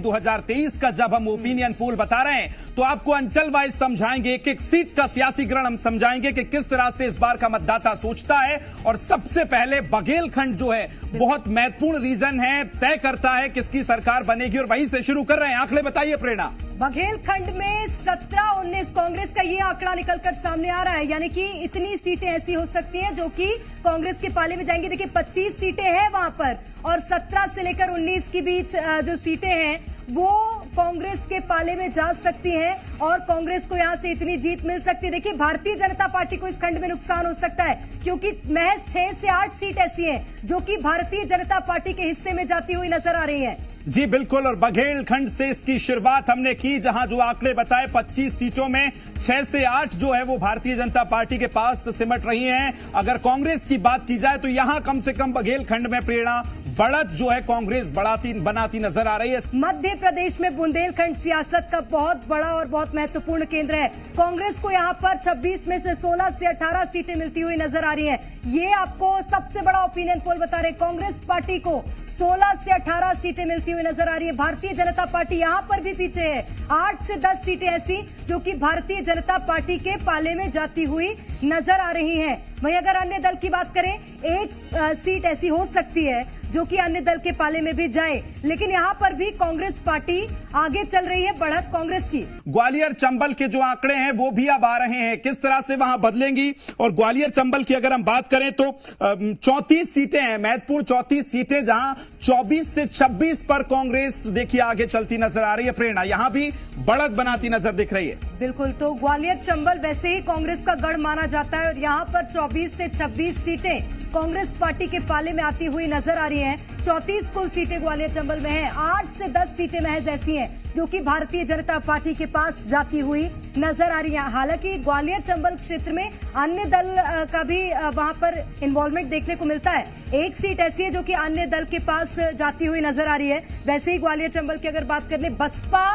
2023 का जब हम ओपिनियन पोल बता रहे हैं तो आपको अंचल वाइज समझाएंगे, एक एक सीट का सियासी ग्रहण हम समझाएंगे कि किस तरह से इस बार का मतदाता सोचता है। और सबसे पहले बघेलखंड जो है बहुत महत्वपूर्ण रीजन है, तय करता है किसकी सरकार बनेगी, और वहीं से शुरू कर रहे हैं। आंकड़े बताइए प्रेरणा। बघेलखंड में 17-19 कांग्रेस का ये आंकड़ा निकलकर सामने आ रहा है, यानी कि इतनी सीटें ऐसी हो सकती हैं जो कि कांग्रेस के पाले में जाएंगी। देखिए 25 सीटें हैं वहां पर, और 17 से लेकर 19 के बीच जो सीटें हैं वो कांग्रेस के पाले में जा सकती हैं, और कांग्रेस को यहां से इतनी जीत मिल सकती है। देखिए भारतीय जनता पार्टी को इस खंड में नुकसान हो सकता है, क्योंकि महज 6 से 8 सीट ऐसी हैं जो कि भारतीय जनता पार्टी के हिस्से में जाती हुई नजर आ रही है। जी बिल्कुल, और बघेलखंड से इसकी शुरुआत हमने की, जहां जो आंकड़े बताए 25 सीटों में 6 से 8 जो है वो भारतीय जनता पार्टी के पास सिमट रही हैं। अगर कांग्रेस की बात की जाए तो यहां कम से कम बघेलखंड में प्रेरणा बढ़त जो है कांग्रेस बनाती नजर आ रही है। मध्य प्रदेश में बुंदेलखंड सियासत का बहुत बड़ा और बहुत महत्वपूर्ण केंद्र है। कांग्रेस को यहां पर 26 में से 16 से 18 सीटें मिलती हुई नजर आ रही हैं। ये आपको सबसे बड़ा ओपिनियन पोल बता रहे हैं। कांग्रेस पार्टी को 16 से 18 सीटें मिलती हुई नजर आ रही है। भारतीय जनता पार्टी यहां पर भी पीछे है। 8 से 10 सीटें ऐसी जो कि भारतीय जनता पार्टी के पाले में जाती हुई नजर आ रही हैं। वहीं अगर अन्य दल की बात करें, एक सीट ऐसी हो सकती है जो कि अन्य दल के पाले में भी जाए, लेकिन यहां पर भी कांग्रेस पार्टी आगे चल रही है, बढ़त कांग्रेस की। ग्वालियर चंबल के जो आंकड़े हैं वो भी अब आ रहे हैं, किस तरह से वहां बदलेंगी। और ग्वालियर चंबल की अगर हम बात करें तो 34 सीटें हैं, महत्वपूर्ण 34 सीटें, जहां 24 से 26 पर कांग्रेस देखिए आगे चलती नजर आ रही है। प्रेरणा यहां भी बढ़त बनाती नजर दिख रही है। बिल्कुल, तो ग्वालियर चंबल वैसे ही कांग्रेस का गढ़ माना जाता है, और यहां पर 24 से 26 सीटें कांग्रेस पार्टी के पाले में आती हुई नजर आ रही हैं। 34 कुल सीटें ग्वालियर चंबल में हैं। 8 से 10 सीटें महज ऐसी हैं जो कि भारतीय जनता पार्टी के पास जाती हुई नजर आ रही है। हालांकि ग्वालियर चंबल क्षेत्र में अन्य दल का भी वहां पर इन्वॉल्वमेंट देखने को मिलता है। एक सीट ऐसी है जो कि अन्य दल के पास जाती हुई नजर आ रही है। वैसे ही ग्वालियर चंबल की अगर बात कर ले, बसपा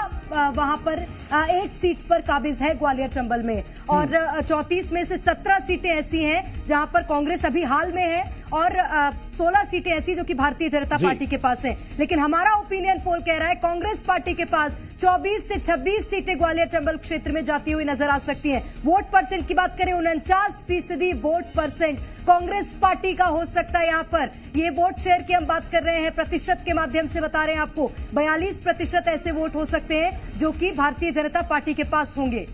वहां पर एक सीट पर काबिज है ग्वालियर चंबल में, और 34 में से 17 सीटें ऐसी हैं जहां पर कांग्रेस अभी हाल में है, और 16 सीटें ऐसी जो कि भारतीय जनता पार्टी के पास है। लेकिन हमारा ओपिनियन पोल कह रहा है कांग्रेस पार्टी के पास 24 से 26 सीटें ग्वालियर चंबल क्षेत्र में जाती हुई नजर आ सकती हैं। वोट परसेंट की बात करें, 49% वोट परसेंट कांग्रेस पार्टी का हो सकता है। यहाँ पर ये वोट शेयर की हम बात कर रहे हैं, प्रतिशत के माध्यम से बता रहे हैं आपको। 42% ऐसे वोट हो सकते हैं जो कि भारतीय जनता पार्टी के पास होंगे।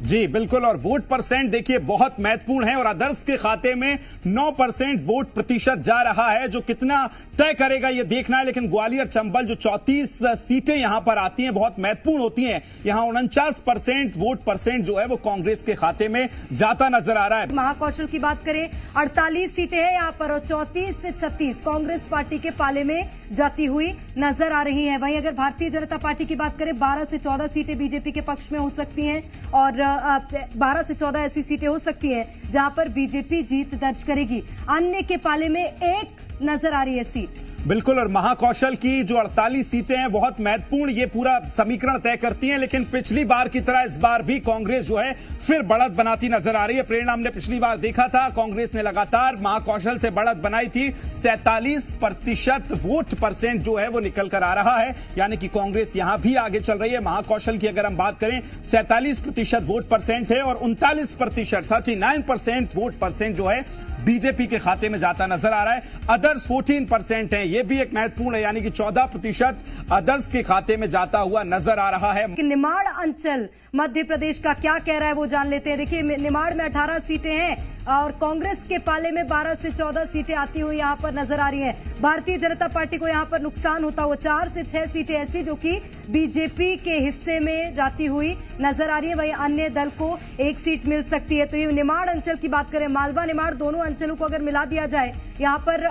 जी बिल्कुल, और वोट परसेंट देखिए बहुत महत्वपूर्ण है, और अदर्स के खाते में 9% वोट प्रतिशत जा रहा है, जो कितना तय करेगा ये देखना है। लेकिन ग्वालियर चंबल जो 34 सीटें यहां पर आती हैं बहुत महत्वपूर्ण होती हैं। यहां 49% वोट परसेंट जो है वो कांग्रेस के खाते में जाता नजर आ रहा है। महाकौशल की बात करें, 48 सीटें हैं यहां पर, और 34 से 36 कांग्रेस पार्टी के पाले में जाती हुई नजर आ रही है। वहीं अगर भारतीय जनता पार्टी की बात करें, 12 से 14 सीटें बीजेपी के पक्ष में हो सकती हैं, और 12 से 14 ऐसी सीटें हो सकती हैं जहां पर बीजेपी जीत दर्ज करेगी। अन्य के पाले में एक नजर आ रही है सीट। बिल्कुल, और महाकौशल की जो 48 सीटें हैं बहुत महत्वपूर्ण, ये पूरा समीकरण तय करती हैं। लेकिन पिछली बार की तरह इस बार भी कांग्रेस जो है फिर बढ़त बनाती नजर आ रही है। प्रेरणा, हमने पिछली बार देखा था कांग्रेस ने लगातार महाकौशल से बढ़त बनाई थी। 47% वोट परसेंट जो है वो निकल कर आ रहा है, यानी कि कांग्रेस यहां भी आगे चल रही है। महाकौशल की अगर हम बात करें, 47% वोट परसेंट है, और 39% 39% वोट परसेंट जो है बीजेपी के खाते में जाता नजर आ रहा है। अदर्स 14% है, यह भी एक महत्वपूर्ण है, यानी कि 14% अदर्स के खाते में जाता हुआ नजर आ रहा है। निमाड़ अंचल मध्य प्रदेश का क्या कह रहा है वो जान लेते हैं। देखिए निमाड़ में 18 सीटें हैं, और कांग्रेस के पाले में 12 से 14 सीटें आती हुई यहां पर नजर आ रही हैं। भारतीय जनता पार्टी को यहां पर नुकसान होता हुआ 4 से 6 सीटें ऐसी जो कि बीजेपी के हिस्से में जाती हुई नजर आ रही है। वहीं अन्य दल को एक सीट मिल सकती है। तो ये निमाड़ अंचल की बात करें, मालवा निमाड़ दोनों अंचलों को अगर मिला दिया जाए, यहां पर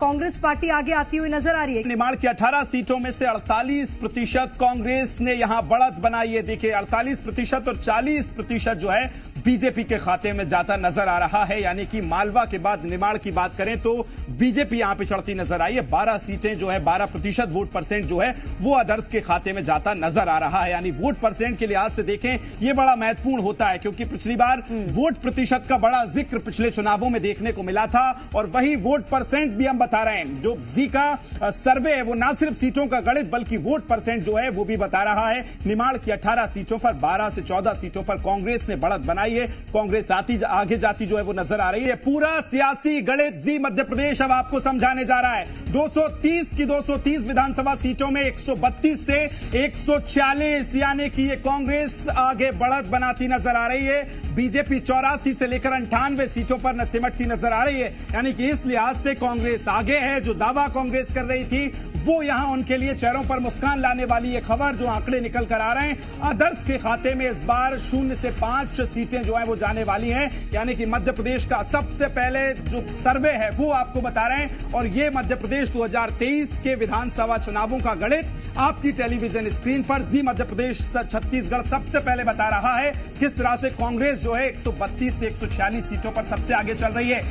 कांग्रेस पार्टी आगे आती हुई नजर आ रही है। निमाड़ की 18 सीटों में से 48% कांग्रेस ने यहां बढ़त बनाई है। देखिए 48% और 40% जो है बीजेपी के खाते में जाता नजर आ रहा है, यानी कि मालवा के बाद निमाड़ की बात करें तो बीजेपी यहां पे चढ़ती नजर आई है। 12 सीटें जो है 12% वोट परसेंट जो है वो अदर्स के खाते में जाता नजर आ रहा है। यानी वोट परसेंट के लिहाज से देखें ये बड़ा महत्वपूर्ण होता है, क्योंकि पिछली बार वोट प्रतिशत का बड़ा जिक्र पिछले चुनावों में देखने को मिला था, और वही वोट परसेंट भी हम बता रहे हैं। जो जी का सर्वे है वो ना सिर्फ सीटों का गणित बल्कि वोट परसेंट जो है वो भी बता रहा है। निमाड़ की 18 सीटों पर 12 से 14 सीटों पर कांग्रेस ने बढ़त बनाई है। कांग्रेस आगे जाती जो है वो नजर आ रही है। पूरा सियासी गणित जी मध्य प्रदेश अब आपको समझाने जा रहा है। 230 की 230 विधानसभा सीटों में 132 से 140 यानी कि ये कांग्रेस आगे बढ़त बनाती नजर आ रही है। बीजेपी 84 से लेकर 98 सीटों पर न सिमटती नजर आ रही है। यानी कि इस लिहाज से कांग्रेस आगे है। जो दावा कांग्रेस कर रही थी वो यहां उनके लिए चेहरों पर मुस्कान लाने वाली ये खबर, जो आंकड़े निकल कर आ रहे हैं, आदर्श के खाते में इस बार 0 से 5 सीटें जो है वो जाने वाली हैं। यानी कि मध्य प्रदेश का सबसे पहले जो सर्वे है वो आपको बता रहे हैं। और ये मध्य प्रदेश 2023 के विधानसभा चुनावों का गणित आपकी टेलीविजन स्क्रीन पर जी मध्य प्रदेश छत्तीसगढ़ सबसे पहले बता रहा है किस तरह से कांग्रेस जो है 132 से 146 सीटों पर सबसे आगे चल रही है।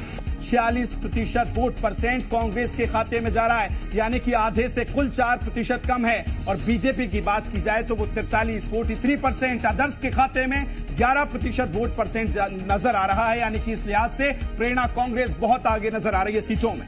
46% वोट परसेंट कांग्रेस के खाते में जा रहा है, यानी कि आधे से कुल 4% कम है। और बीजेपी की बात की जाए तो वो 43% आदर्श के खाते में 11% वोट परसेंट नजर आ रहा है। यानी कि इस लिहाज से प्रेरणा कांग्रेस बहुत आगे नजर आ रही है सीटों में।